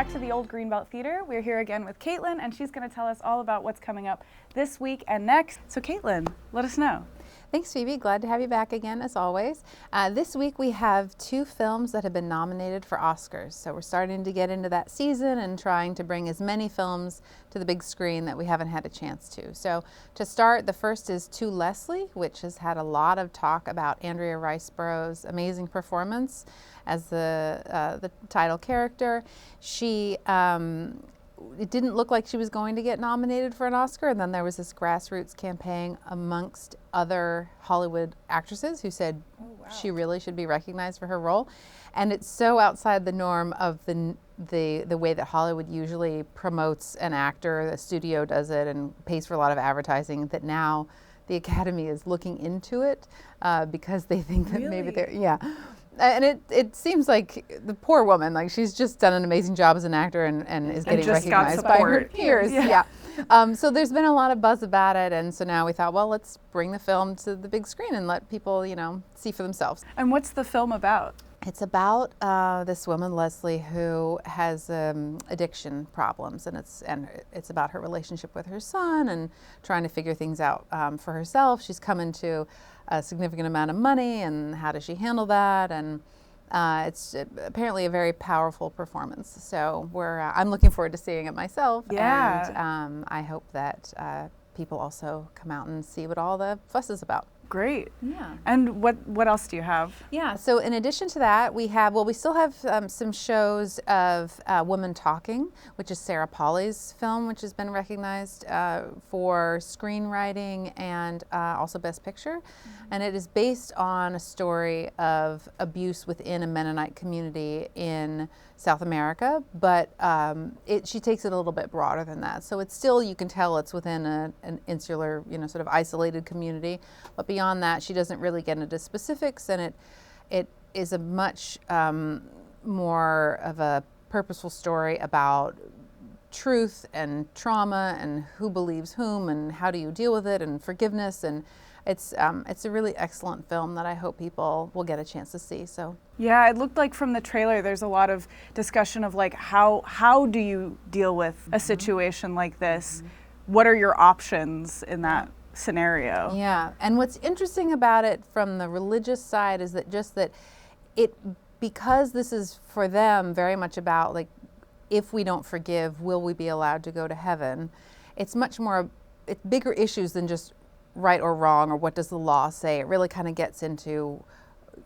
back to the Old Greenbelt Theatre. We're here again with Caitlin, and she's going to tell us all about what's coming up this week and next. So Caitlin, let us know. Thanks, Phoebe. Glad to have you back again, as always. This week we have 2 films that have been nominated for Oscars. So we're starting to get into that season and trying to bring as many films to the big screen that we haven't had a chance to. So to start, the first is To Leslie, which has had a lot of talk about Andrea Riseborough's amazing performance as the title character. She it didn't look like she was going to get nominated for an Oscar, and then there was this grassroots campaign amongst other Hollywood actresses who said she really should be recognized for her role. And it's so outside the norm of the way that Hollywood usually promotes an actor. The studio does it and pays for a lot of advertising, that now the Academy is looking into it because they think that maybe they're, And it seems like the poor woman, like she's just done an amazing job as an actor and is getting recognized by her peers. So there's been a lot of buzz about it, and so now we thought, well, let's bring the film to the big screen and let people, see for themselves. And what's the film about? It's about this woman, Leslie, who has addiction problems, and it's about her relationship with her son and trying to figure things out for herself. She's come into a significant amount of money, and how does she handle that? And it's apparently a very powerful performance. So I'm looking forward to seeing it myself. Yeah. And I hope that people also come out and see what all the fuss is about. Great. Yeah. And what else do you have? Yeah, so in addition to that, we still have some shows of Women Talking, which is Sarah Polley's film, which has been recognized for screenwriting and also Best Picture. And it is based on a story of abuse within a Mennonite community in South America, but she takes it a little bit broader than that. So it's still, you can tell it's within an insular, sort of isolated community, but beyond that, she doesn't really get into specifics, and it is a much more of a purposeful story about truth and trauma and who believes whom and how do you deal with it and forgiveness, and it's a really excellent film that I hope people will get a chance to see. So yeah, it looked like from the trailer there's a lot of discussion of like how do you deal with a situation like this? What are your options in that scenario? Yeah, and what's interesting about it from the religious side is that because this is for them very much about like, if we don't forgive, will we be allowed to go to heaven? It's bigger issues than just right or wrong or what does the law say. It really kind of gets into,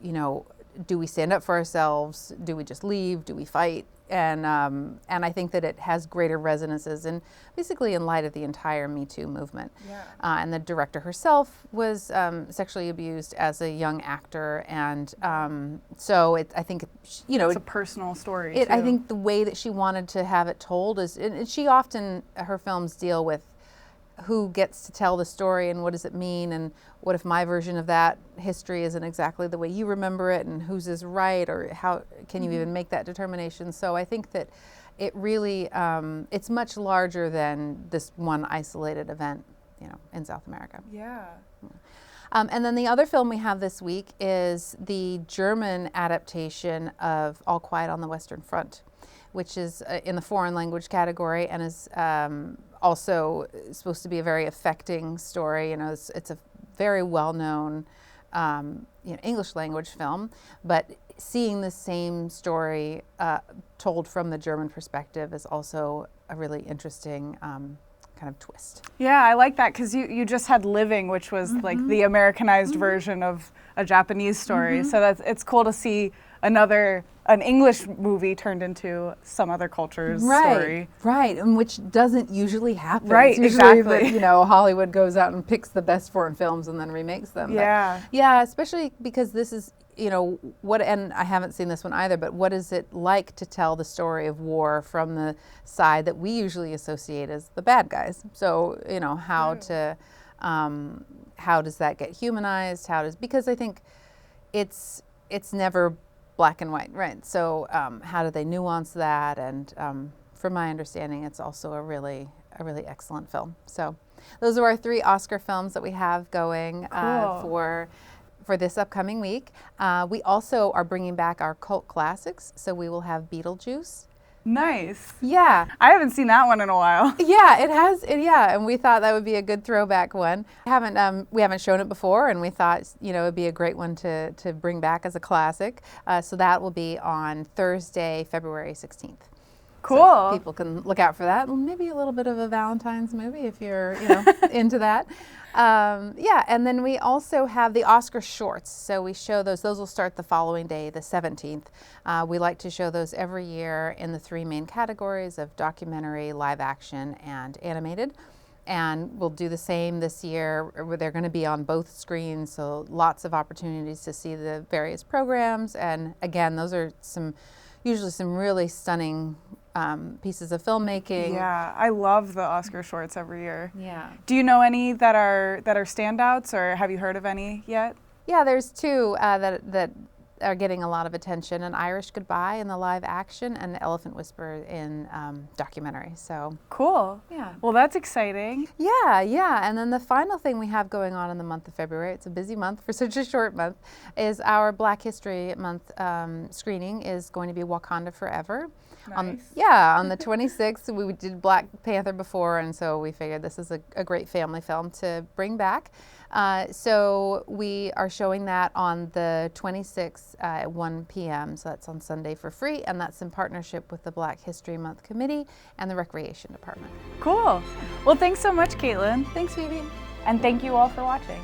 do we stand up for ourselves? Do we just leave? Do we fight? And I think that it has greater resonances, and basically in light of the entire Me Too movement. Yeah. And the director herself was sexually abused as a young actor, and so I think it's a personal story too. I think the way that she wanted to have it told is, and she often, her films deal with who gets to tell the story and what does it mean, and what if my version of that history isn't exactly the way you remember it, and whose is right, or how can you even make that determination? So I think that it really, it's much larger than this one isolated event, in South America. Yeah. And then the other film we have this week is the German adaptation of All Quiet on the Western Front, which is in the foreign language category, and is also supposed to be a very affecting story. It's a very well-known English language film, but seeing the same story told from the German perspective is also a really interesting kind of twist. Yeah, I like that, because you just had Living, which was like the Americanized version of a Japanese story. So it's cool to see an English movie turned into some other culture's story. Right, and which doesn't usually happen. Right, it's usually exactly. That, Hollywood goes out and picks the best foreign films and then remakes them. Yeah. But, yeah, especially because this is, and I haven't seen this one either, but what is it like to tell the story of war from the side that we usually associate as the bad guys? So, how does that get humanized? Because I think it's never black and white, right? So how do they nuance that? And from my understanding, it's also a really excellent film. So those are our 3 Oscar films that we have going for this upcoming week. We also are bringing back our cult classics. So we will have Beetlejuice, Nice. Yeah. I haven't seen that one in a while. Yeah, it has. Yeah, and we thought that would be a good throwback one. We haven't shown it before, and we thought it would be a great one to bring back as a classic. So that will be on Thursday, February 16th. Cool. So people can look out for that. Maybe a little bit of a Valentine's movie if you're into that. Yeah, and then we also have the Oscar shorts. So we show those. Those will start the following day, the 17th. We like to show those every year in the 3 main categories of documentary, live action, and animated. And we'll do the same this year. They're going to be on both screens, so lots of opportunities to see the various programs. And again, those are usually some really stunning pieces of filmmaking. Yeah, I love the Oscar shorts every year. Yeah. Do you know any that are standouts, or have you heard of any yet? Yeah, there's 2 that are getting a lot of attention: An Irish Goodbye in the live action, and Elephant Whisperer in documentary. So cool. Yeah. Well, that's exciting. Yeah. And then the final thing we have going on in the month of February, it's a busy month for such a short month, is our Black History Month screening is going to be Wakanda Forever. Nice. On the 26th. We did Black Panther before, and so we figured this is a great family film to bring back. So we are showing that on the 26th at 1 p.m. So that's on Sunday for free, and that's in partnership with the Black History Month Committee and the Recreation Department. Cool. Well, thanks so much, Caitlin. Thanks, Phoebe. And thank you all for watching.